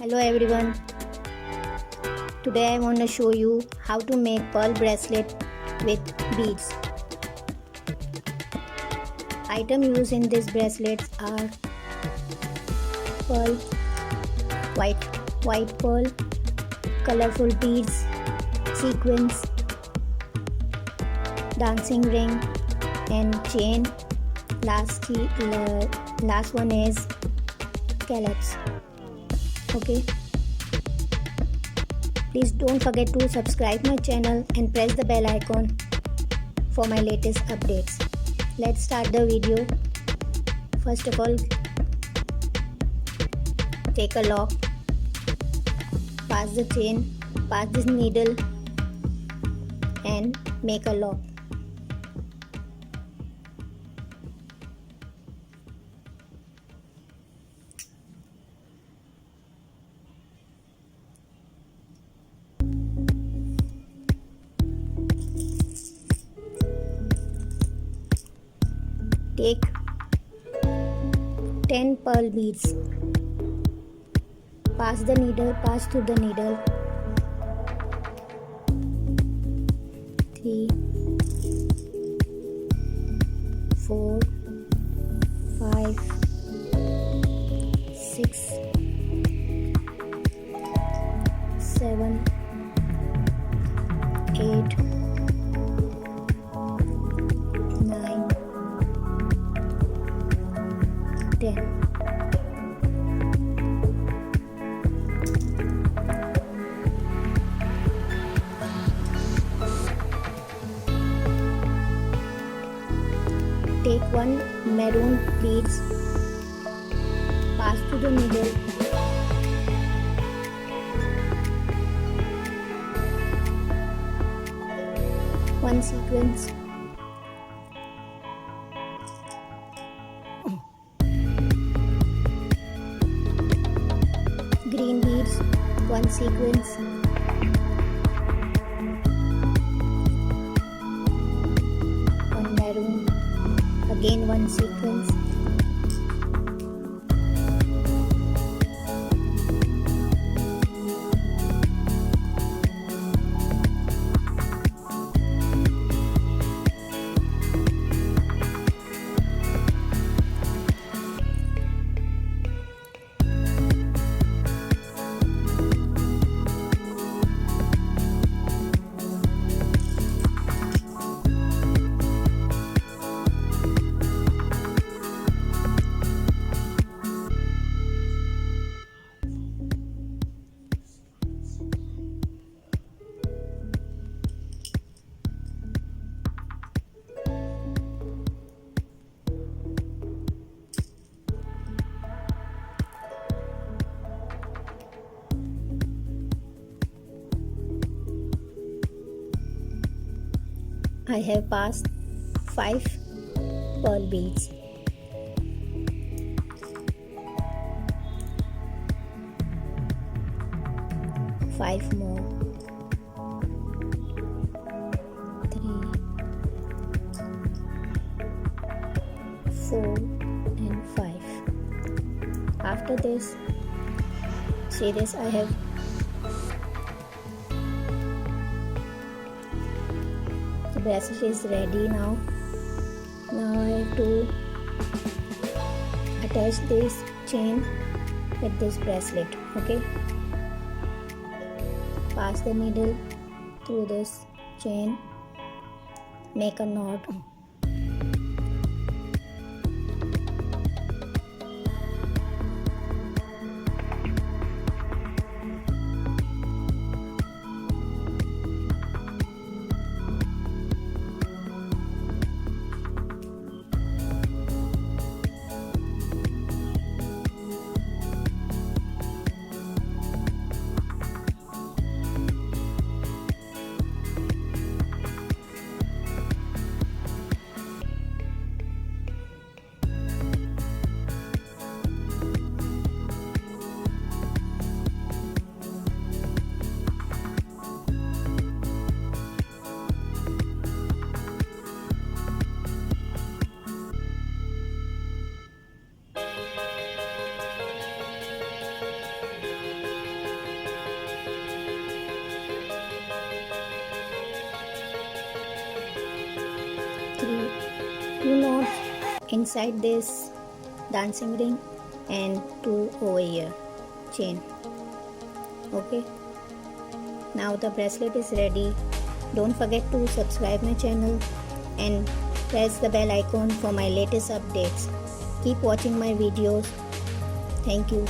Hello everyone. Today I want to show you how to make pearl bracelet with beads. Items used in these bracelets are pearl, white pearl, colorful beads, sequins, dancing ring and chain. Last one is scallops. Okay, please don't forget to subscribe my channel and press the bell icon for my latest updates. Let's start the video. First of all, take a lock, pass the chain, pass this needle and make a lock. Take 10 pearl beads. Pass through the needle. 3, 4, 5, 6, 7, 8, 9, 10. Take one maroon beads, pass through the needle, one sequence, green beads, one sequence, one maroon, again one sequence, I have passed 5 pearl beads. Five more. 3, 4 and 5. After this, see this, I have the bracelet is ready now. Now I have to attach this chain with this bracelet. Okay, pass the needle through this chain, make a knot. 2 knots inside this dancing ring and 2 over here chain. Okay, now the bracelet is ready. Don't forget to subscribe my channel and press the bell icon for my latest updates. Keep watching my videos. Thank you.